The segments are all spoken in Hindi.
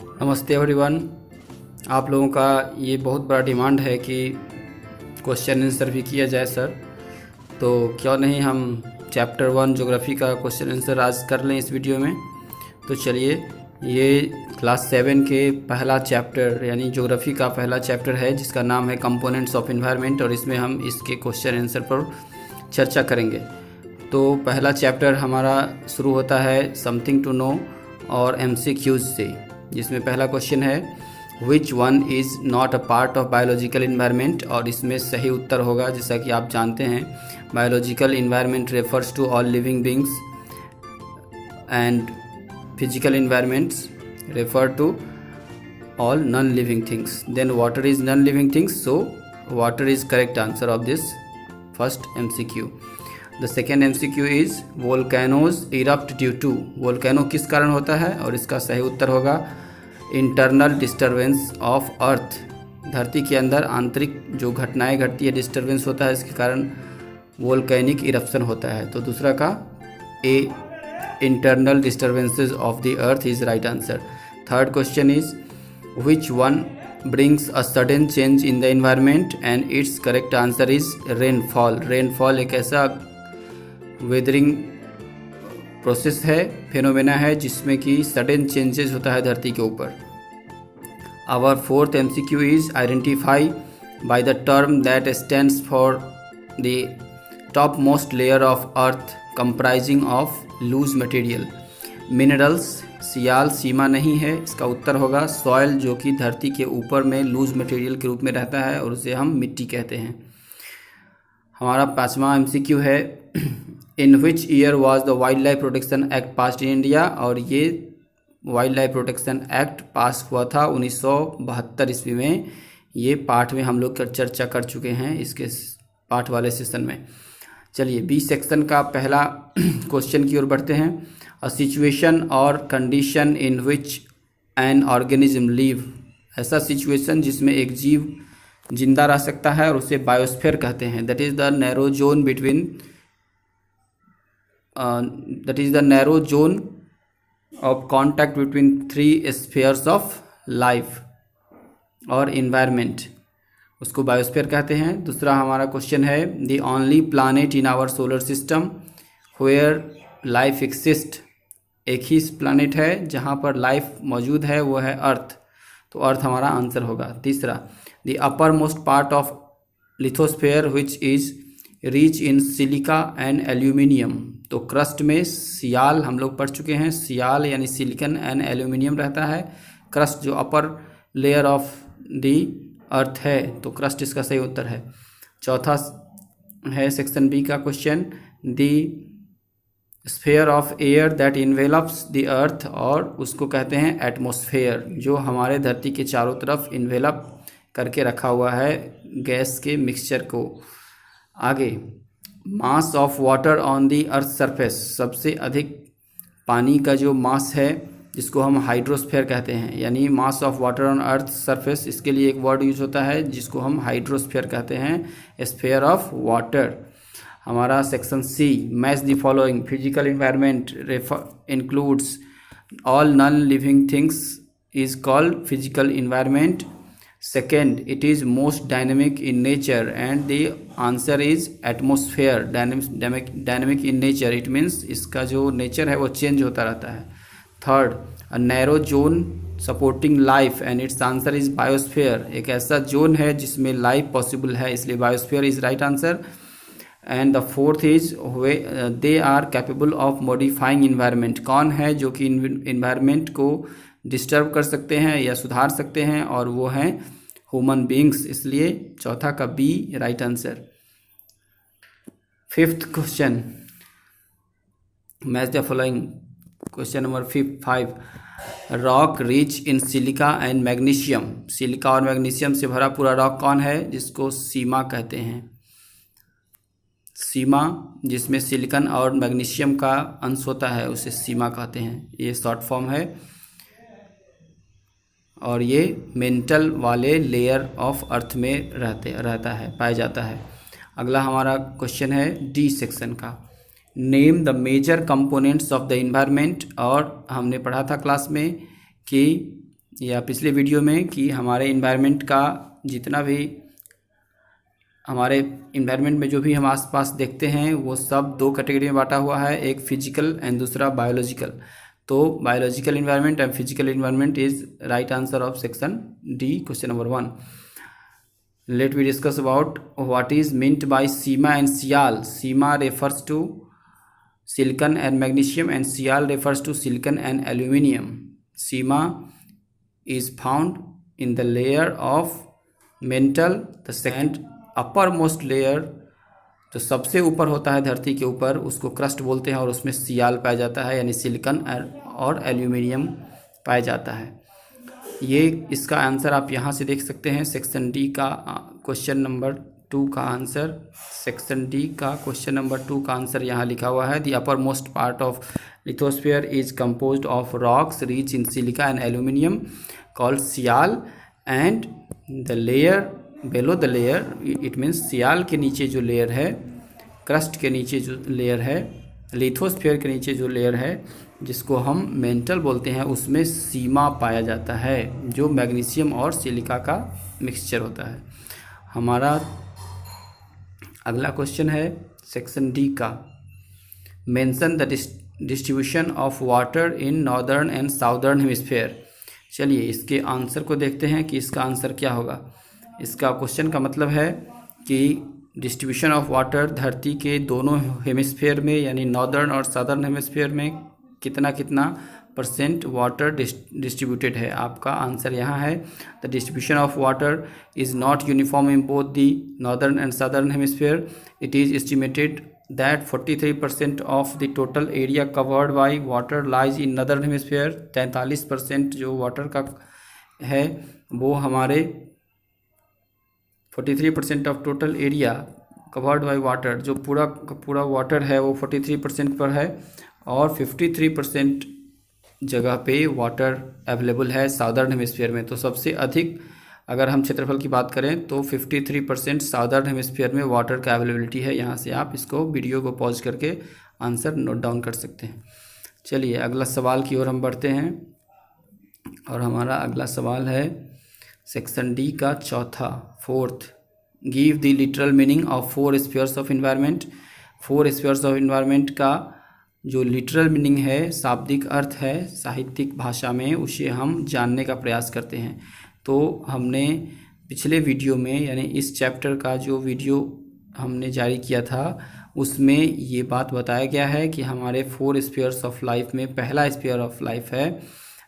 नमस्ते एवरीवन। आप लोगों का ये बहुत बड़ा डिमांड है कि क्वेश्चन आंसर भी किया जाए सर, तो क्यों नहीं हम चैप्टर 1 ज्योग्राफी का क्वेश्चन आंसर आज कर लें इस वीडियो में। तो चलिए, ये क्लास 7 के पहला चैप्टर यानी ज्योग्राफी का पहला चैप्टर है जिसका नाम है कंपोनेंट्स ऑफ एनवायरनमेंट, और इसमें हम इसके क्वेश्चन आंसर पर चर्चा करेंगे। तो पहला चैप्टर हमारा शुरू होता है समथिंग टू नो और MCQs से, जिसमें पहला क्वेश्चन है which one is not a part of biological environment, और इसमें सही उत्तर होगा जैसा कि आप जानते हैं biological environment refers to all living beings and physical environments refer to all non-living things. Then water is non-living things, so water is correct answer of this first MCQ. The second MCQ is volcanoes erupt due to, volcano किस कारण होता है, और इसका सही उत्तर होगा internal disturbance of earth, धरती के अंदर आंतरिक जो घटनाएं घटती है डिस्टर्बेंस होता है, इसके कारण वोल्केनिक इरप्शन होता है। तो दूसरा का A internal disturbances of the earth is right answer. Third question is which one brings a sudden change in the environment, and its correct answer is rainfall. rainfall एक ऐसा वेदरिंग प्रोसेस है, फिनोमेना है जिसमें कि सडन चेंजेस होता है धरती के ऊपर। Our fourth MCQ is identify by the term that stands for the topmost layer of earth comprising of loose material. Minerals, sial सीमा नहीं है, इसका उत्तर होगा सॉयल, जो कि धरती के ऊपर में लूज मटेरियल के रूप में रहता है और उसे हम मिट्टी कहते हैं। हमारा पांचवा MCQ है in which year was the wild life protection act passed in India, और ये wild life protection act pass हुआ था 1972 ईस्वी में। ये पाठ में हम लोग चर्चा कर चुके हैं इसके पाठ वाले सेशन में। चलिए बी सेक्शन का पहला क्वेश्चन की ओर बढ़ते हैं। अ सिचुएशन और condition in which an organism leave, ऐसा सिचुएशन जिसमें एक जीव जिंदा रह सकता है और उसे बायोस्फीयर कहते हैं। That is the narrow zone between of contact between 3 spheres of life और इन्वायरमेंट, उसको बायोस्फीयर कहते हैं। दूसरा हमारा क्वेश्चन है the only planet in our solar system where life exist, एक ही प्लानेट है जहाँ पर लाइफ मौजूद है, वो है अर्थ, तो अर्थ हमारा आंसर होगा। तीसरा the upper most part of lithosphere which is rich in silica and aluminium, तो क्रस्ट में सियाल हम लोग पढ़ चुके हैं, सियाल यानी सिलिकन एंड एल्यूमिनियम रहता है। क्रस्ट जो upper layer of the earth है, तो क्रस्ट इसका सही उत्तर है। चौथा है सेक्शन बी का question the sphere of air that envelopes the earth, और उसको कहते हैं एटमॉस्फेयर, जो हमारे धरती के चारों तरफ इन्वेलप करके रखा हुआ है गैस के मिक्सचर को। आगे mass of water on the earth surface, सबसे अधिक पानी का जो मास है जिसको हम हाइड्रोस्फेयर कहते हैं, यानी mass of water on earth surface, इसके लिए एक वर्ड यूज होता है जिसको हम हाइड्रोस्फेयर कहते हैं, स्फेयर ऑफ वाटर। हमारा section C match the following, physical environment includes all non living things is called physical environment. Second it is most dynamic in nature, and the answer is atmosphere. Dynamic in nature it means इसका जो नेचर है वो चेंज होता रहता है। Third a narrow zone supporting life, and its answer is biosphere, एक ऐसा जोन है जिसमें लाइफ पॉसिबल है, इसलिए biosphere is right answer. And the fourth is they are capable of modifying environment, कौन है जो कि इन्वायरमेंट को डिस्टर्ब कर सकते हैं या सुधार सकते हैं, और वो हैं ह्यूमन बींग्स, इसलिए चौथा का B right answer. Fifth question match the following, question number 5 rock rich in silica and magnesium, silica और मैग्नीशियम से भरा पूरा रॉक कौन है, जिसको सीमा कहते हैं। सीमा जिसमें सिलिकन और मैग्नीशियम का अंश होता है उसे सीमा कहते हैं, ये शॉर्ट फॉर्म है, और ये मेंटल वाले लेयर ऑफ अर्थ में रहता है, पाया जाता है। अगला हमारा क्वेश्चन है डी सेक्शन का, name the major components of the environment, और हमने पढ़ा था क्लास में कि या पिछले वीडियो में कि हमारे इन्वायरमेंट का जितना भी हमारे इन्वायरमेंट में जो भी हम आसपास देखते हैं वो सब दो कैटेगरी में बांटा हुआ है, एक फिजिकल एंड दूसरा बायोलॉजिकल। तो biological environment and physical environment is right answer of section D, question number 1। Let we discuss about what is meant by SEMA and SIAL. SEMA refers to silicon and magnesium and SIAL refers to silicon and aluminium. SEMA is found in the layer of mantle, the second uppermost layer, तो सबसे ऊपर होता है धरती के ऊपर, उसको क्रस्ट बोलते हैं और उसमें सियाल पाया जाता है, यानी सिलिकॉन और एल्यूमिनियम पाया जाता है। ये इसका आंसर आप यहाँ से देख सकते हैं, सेक्शन डी का क्वेश्चन नंबर 2 का आंसर। सेक्शन डी का क्वेश्चन नंबर 2 का आंसर यहाँ लिखा हुआ है। The upper most part of lithosphere is composed of rocks rich in silica and aluminium called sial and the layer below the layer, it means sial के नीचे जो लेयर है, क्रस्ट के नीचे जो लेयर है, लिथोस्फीयर के नीचे जो लेयर है जिसको हम मेंटल बोलते हैं, उसमें सीमा पाया जाता है जो मैग्नीशियम और सिलिका का मिक्सचर होता है। हमारा अगला क्वेश्चन है सेक्शन डी का, mention the distribution of water in northern and southern hemisphere. चलिए इसके आंसर को देखते हैं कि इसका आंसर क्या होगा। इसका क्वेश्चन का मतलब है कि डिस्ट्रीब्यूशन ऑफ वाटर धरती के दोनों हेमिस्फीयर में यानी नॉर्दर्न और साउदर्न हेमिस्फीयर में कितना कितना % वाटर डिस्ट्रीब्यूटेड है। आपका आंसर यहाँ है, the distribution of water is not uniform in both the northern and southern hemisphere. It is estimated that 43% of the total area covered by water lies in northern hemisphere. 43% जो वाटर का है वो हमारे 43% of total area covered by water, जो पूरा वाटर है वो 43% पर है और 53% जगह पे वाटर अवेलेबल है साउदर्न हेमिस्फीयर में। तो सबसे अधिक अगर हम क्षेत्रफल की बात करें तो 53% साउदर्न हेमिस्फीयर में वाटर का अवेलेबिलिटी है। यहाँ से आप इसको वीडियो को पॉज करके आंसर नोट डाउन कर सकते हैं। चलिए अगला सवाल की ओर हम बढ़ते हैं और हमारा अगला सवाल है सेक्शन डी का चौथा, 4th, give the literal meaning of 4 spheres of environment. 4 spheres of environment का जो लिटरल मीनिंग है, शाब्दिक अर्थ है साहित्यिक भाषा में, उसे हम जानने का प्रयास करते हैं। तो हमने पिछले वीडियो में यानी इस चैप्टर का जो वीडियो हमने जारी किया था उसमें ये बात बताया गया है कि हमारे 4 स्फीयर्स ऑफ लाइफ में पहला स्फीयर ऑफ लाइफ है,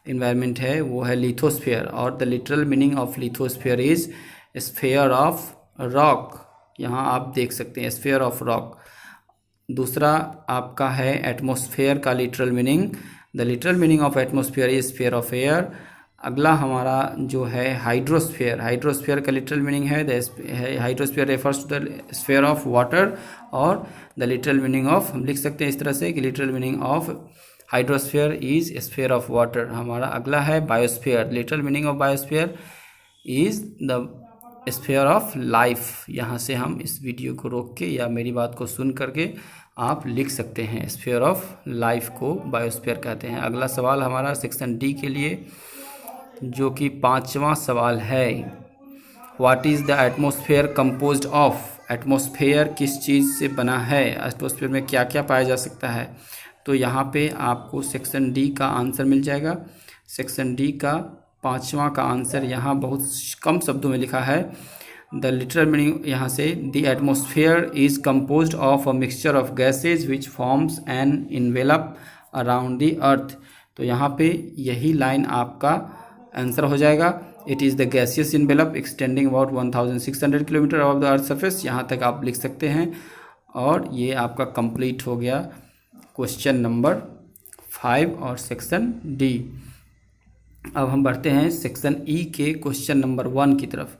इन्वायरमेंट है, वो है लिथोस्फीयर। और the literal meaning of lithosphere is sphere of rock. यहाँ आप देख सकते हैं स्फीयर ऑफ रॉक। दूसरा आपका है एटमॉस्फेयर का literal meaning, the literal meaning of atmosphere is sphere of air. अगला हमारा जो है हाइड्रोस्फीयर, हाइड्रोस्फीयर का लिटरल मीनिंग है hydrosphere refers to the sphere of water. और द लिटरल मीनिंग ऑफ हम लिख सकते हैं इस तरह से कि literal meaning of hydrosphere is sphere of water. हमारा अगला है biosphere, literal meaning of biosphere is the sphere of life. यहाँ से हम इस वीडियो को रोक के या मेरी बात को सुन करके आप लिख सकते हैं, स्फीयर ऑफ लाइफ को बायोस्फीयर कहते हैं। अगला सवाल हमारा सेक्शन डी के लिए जो कि 5वां सवाल है, what is the atmosphere composed of. Atmosphere किस चीज़ से बना है, एटमॉस्फेयर में क्या क्या पाया जा सकता है। तो यहाँ पे आपको सेक्शन डी का आंसर मिल जाएगा। सेक्शन डी का 5वां का आंसर यहाँ बहुत कम शब्दों में लिखा है। द लिटरल मीनिंग यहाँ से, the atmosphere is composed of a mixture of gases which forms an envelope around the earth. तो यहाँ पे यही लाइन आपका आंसर हो जाएगा। It is the gaseous envelope extending about 1600 kilometre above the earth surface. यहाँ तक आप लिख सकते हैं और ये आपका कंप्लीट हो गया क्वेश्चन नंबर 5 और सेक्शन डी। अब हम बढ़ते हैं सेक्शन ई के क्वेश्चन नंबर 1 की तरफ।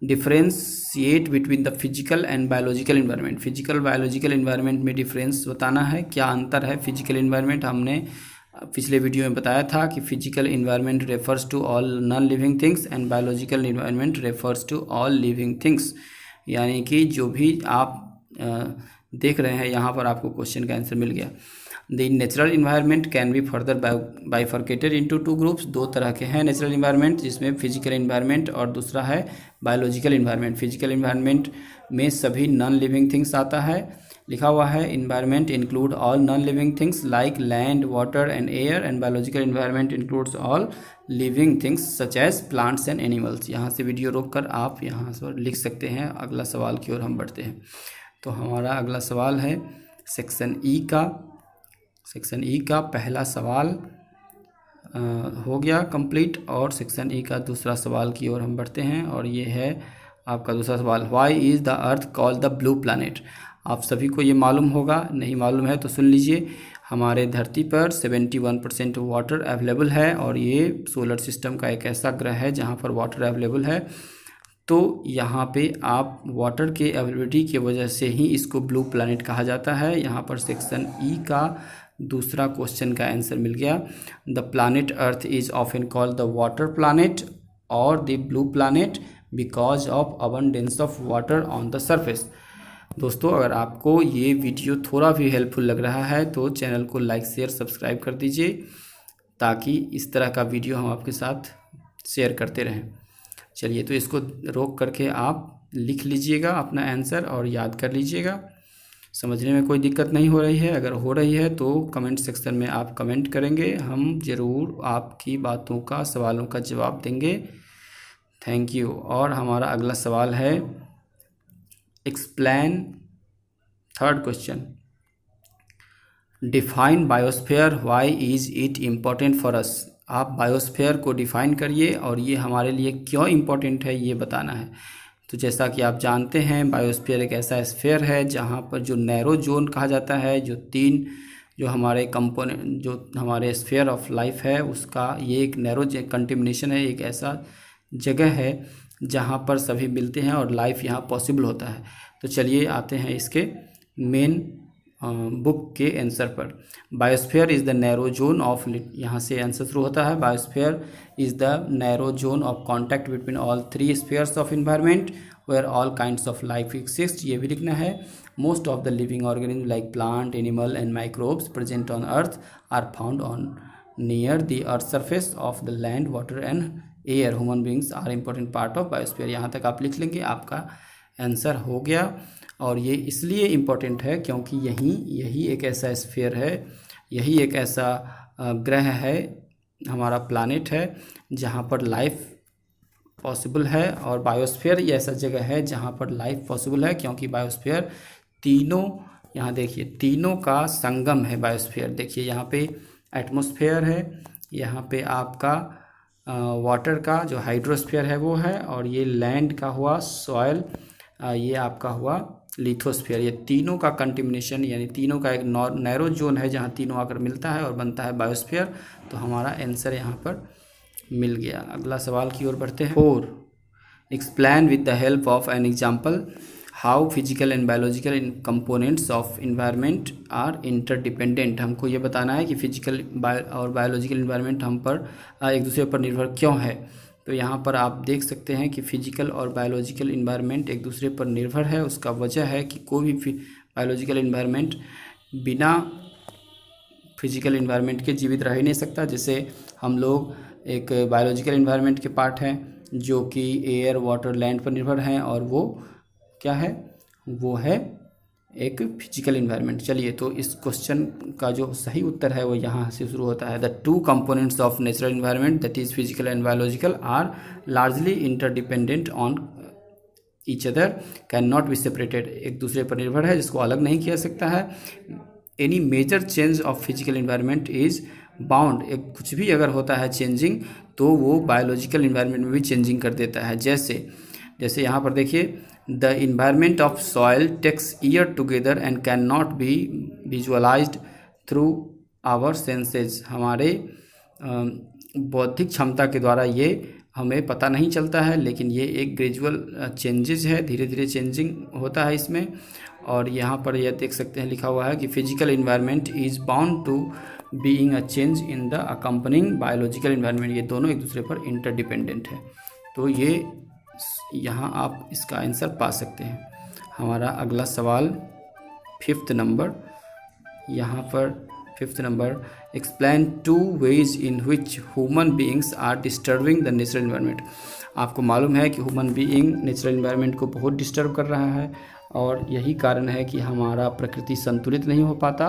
Differentiate between the physical and biological environment. Physical biological environment में डिफरेंस बताना है, क्या अंतर है। फिजिकल इन्वायरमेंट हमने पिछले वीडियो में बताया था कि physical environment refers to all non living things and biological environment refers to all living things. यानी कि जो भी आप देख रहे हैं यहाँ पर आपको क्वेश्चन का आंसर मिल गया। The natural environment can be further bifurcated into two groups. दो तरह के हैं नेचुरल इन्वायरमेंट, जिसमें फिजिकल इन्वायरमेंट और दूसरा है बायोलॉजिकल इन्वायरमेंट। फिजिकल इन्वायरमेंट में सभी नॉन लिविंग थिंग्स आता है, लिखा हुआ है environment include all non living things like land, water and air, and biological environment includes all living things such as plants and animals. यहाँ से वीडियो रोककर आप यहाँ पर लिख सकते हैं। अगला सवाल की ओर हम बढ़ते हैं। तो हमारा अगला सवाल है सेक्शन ई का। सेक्शन ई का पहला सवाल हो गया कंप्लीट, और सेक्शन ई का दूसरा सवाल की ओर हम बढ़ते हैं, और ये है आपका दूसरा सवाल, why is the earth called the blue planet. आप सभी को ये मालूम होगा, नहीं मालूम है तो सुन लीजिए। हमारे धरती पर 71% वाटर अवेलेबल है, और ये सोलर सिस्टम का एक ऐसा ग्रह है जहाँ पर वाटर अवेलेबल है। तो यहाँ पे आप वाटर के अवेलेबिलिटी की वजह से ही इसको ब्लू प्लैनेट कहा जाता है। यहाँ पर सेक्शन ई का दूसरा क्वेश्चन का आंसर मिल गया। The planet Earth is often called the water planet और the blue planet because of abundance of water on the surface. दोस्तों, अगर आपको ये वीडियो थोड़ा भी हेल्पफुल लग रहा है तो चैनल को लाइक शेयर सब्सक्राइब कर दीजिए, ताकि इस तरह का वीडियो हम आपके साथ शेयर करते रहें। चलिए, तो इसको रोक करके आप लिख लीजिएगा अपना आंसर और याद कर लीजिएगा। समझने में कोई दिक्कत नहीं हो रही है, अगर हो रही है तो कमेंट सेक्शन में आप कमेंट करेंगे, हम ज़रूर आपकी बातों का, सवालों का जवाब देंगे। Thank you. और हमारा अगला सवाल है explain, third question, define biosphere, why is it important for us. आप बायोस्फीयर को डिफ़ाइन करिए और ये हमारे लिए क्यों इम्पोर्टेंट है ये बताना है। तो जैसा कि आप जानते हैं, बायोस्फीयर एक ऐसा स्फीयर है जहाँ पर जो नैरो जोन कहा जाता है, जो हमारे कंपोनेंट, जो हमारे स्फीयर ऑफ लाइफ है उसका ये एक नैरो कंटिमिनेशन है, एक ऐसा जगह है जहाँ पर सभी मिलते हैं और लाइफ यहाँ पॉसिबल होता है। तो चलिए आते हैं इसके मेन बुक के आंसर पर। Biosphere is the narrow zone of, यहाँ से आंसर शुरू होता है। Biosphere is the narrow zone of contact between all three spheres of environment where all kinds of life exist. ये भी लिखना है। Most of the living organism like plant, animal and microbes present on earth are found on near the earth surface of the land, water and air. Human beings are important part of biosphere. यहाँ तक आप लिख लेंगे, आपका आंसर हो गया। और ये इसलिए इम्पोर्टेंट है क्योंकि यही एक ऐसा स्फीयर है, यही एक ऐसा ग्रह है, हमारा प्लैनेट है जहाँ पर लाइफ पॉसिबल है। और बायोस्फीयर ये ऐसा जगह है जहाँ पर लाइफ पॉसिबल है, क्योंकि बायोस्फीयर तीनों, यहाँ देखिए, तीनों का संगम है। बायोस्फीयर देखिए, यहाँ पे एटमॉस्फेयर है, यहाँ पे आपका वाटर का जो हाइड्रोस्फीयर है वो है, और ये लैंड का हुआ सॉयल, ये आपका हुआ लिथोस्फीयर। ये तीनों का कंटिमिनेशन, यानी तीनों का एक नैरो जोन है जहाँ तीनों आकर मिलता है और बनता है बायोस्फीयर। तो हमारा आंसर यहाँ पर मिल गया। अगला सवाल की ओर बढ़ते हैं। 4, explain with the help of an example how physical and biological components of environment are interdependent. हमको ये बताना है कि फिजिकल और बायोलॉजिकल इन्वायरमेंट हम पर एक दूसरे पर निर्भर क्यों है। तो यहाँ पर आप देख सकते हैं कि फिजिकल और बायोलॉजिकल इन्वायरमेंट एक दूसरे पर निर्भर है। उसका वजह है कि कोई भी बायोलॉजिकल इन्वायरमेंट बिना फिजिकल इन्वायरमेंट के जीवित रह ही नहीं सकता। जैसे हम लोग एक बायोलॉजिकल इन्वायरमेंट के पार्ट हैं जो कि एयर, वाटर, लैंड पर निर्भर हैं, और वो क्या है, वो है एक फिजिकल इन्वायरमेंट। चलिए, तो इस क्वेश्चन का जो सही उत्तर है वो यहाँ से शुरू होता है। The two components of natural environment that is physical and biological are largely interdependent on each other, can not be separated. एक दूसरे पर निर्भर है, जिसको अलग नहीं किया सकता है। Any major change of physical environment is bound, एक कुछ भी अगर होता है चेंजिंग तो वो बायोलॉजिकल इन्वायरमेंट में भी चेंजिंग कर देता है। जैसे यहाँ पर देखिए, the environment of soil takes year together and can not be visualized through our senses. हमारे बौद्धिक क्षमता के द्वारा ये हमें पता नहीं चलता है, लेकिन ये एक ग्रेजुअल चेंजेस है, धीरे धीरे चेंजिंग होता है इसमें। और यहाँ पर यह देख सकते हैं, लिखा हुआ है कि physical environment is bound to being a change in the accompanying biological environment. ये दोनों एक दूसरे पर इंटरडिपेंडेंट है। तो ये यहाँ आप इसका आंसर पा सकते हैं। हमारा अगला सवाल 5th नंबर, यहाँ पर 5th number, explain 2 ways in which human beings are disturbing the natural environment। आपको मालूम है कि ह्यूमन बीइंग नेचुरल इन्वायरमेंट को बहुत डिस्टर्ब कर रहा है और यही कारण है कि हमारा प्रकृति संतुलित नहीं हो पाता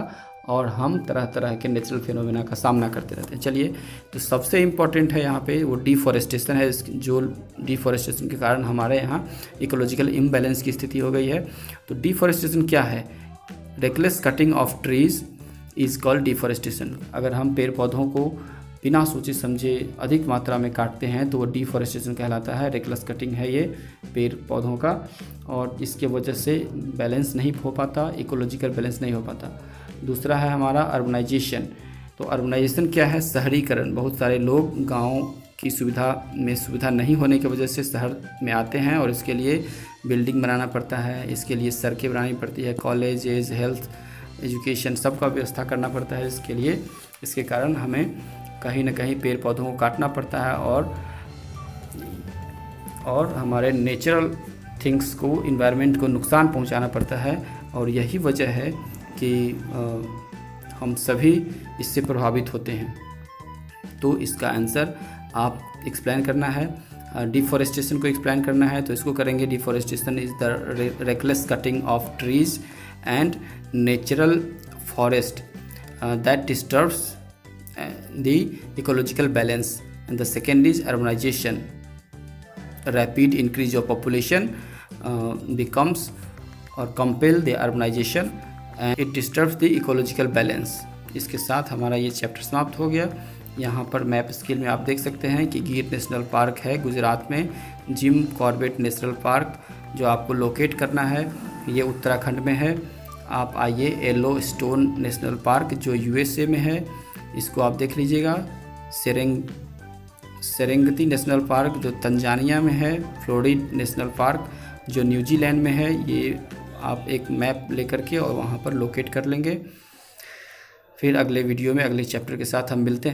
और हम तरह तरह के नेचुरल फिनोमेना का सामना करते रहते हैं। चलिए, तो सबसे इम्पॉर्टेंट है यहाँ पे वो डिफॉरेस्टेशन है, जो डिफॉरेस्टेशन के कारण हमारे यहाँ इकोलॉजिकल इम्बैलेंस की स्थिति हो गई है। तो डिफॉरेस्टेशन क्या है? Reckless cutting of trees is called deforestation. अगर हम पेड़ पौधों को बिना सोचे समझे अधिक मात्रा में काटते हैं तो वो डिफॉरेस्टेशन कहलाता है। रेकलेस कटिंग है ये पेड़ पौधों का, और इसके वजह से बैलेंस नहीं हो पाता, इकोलॉजिकल बैलेंस नहीं हो पाता। दूसरा है हमारा अर्बनाइजेशन। तो अर्बनाइजेशन क्या है? शहरीकरण। बहुत सारे लोग गांव की सुविधा नहीं होने की वजह से शहर में आते हैं और इसके लिए बिल्डिंग बनाना पड़ता है, इसके लिए सड़कें बनानी पड़ती है, कॉलेजेस, हेल्थ, एजुकेशन सबका व्यवस्था करना पड़ता है इसके लिए। इसके कारण हमें कहीं ना कहीं पेड़ पौधों को काटना पड़ता है और हमारे नेचुरल थिंग्स को, इन्वायरमेंट को नुकसान पहुंचाना पड़ता है, और यही वजह है कि हम सभी इससे प्रभावित होते हैं। तो इसका आंसर आप एक्सप्लेन करना है। डिफॉरेस्टेशन को एक्सप्लेन करना है तो इसको करेंगे, deforestation is the reckless cutting of trees and natural forest that disturbs the ecological balance, and the second is urbanization. Rapid increase of population becomes or compel the urbanization and it disturbs the ecological balance। इसके साथ हमारा ये चैप्टर समाप्त हो गया। यहाँ पर मैप स्केल में आप देख सकते हैं कि गिर नेशनल पार्क है गुजरात में, जिम कॉर्बेट नेशनल पार्क जो आपको लोकेट करना है ये उत्तराखंड में है। आप आइए येलो स्टोन नेशनल पार्क जो यूएसए में है, इसको आप देख लीजिएगा। सेरेंगती नेशनल पार्क जो तंजानिया में है, फ्लोरिड नेशनल पार्क जो न्यूजीलैंड में है, ये आप एक मैप लेकर के और वहाँ पर लोकेट कर लेंगे। फिर अगले वीडियो में अगले चैप्टर के साथ हम मिलते हैं।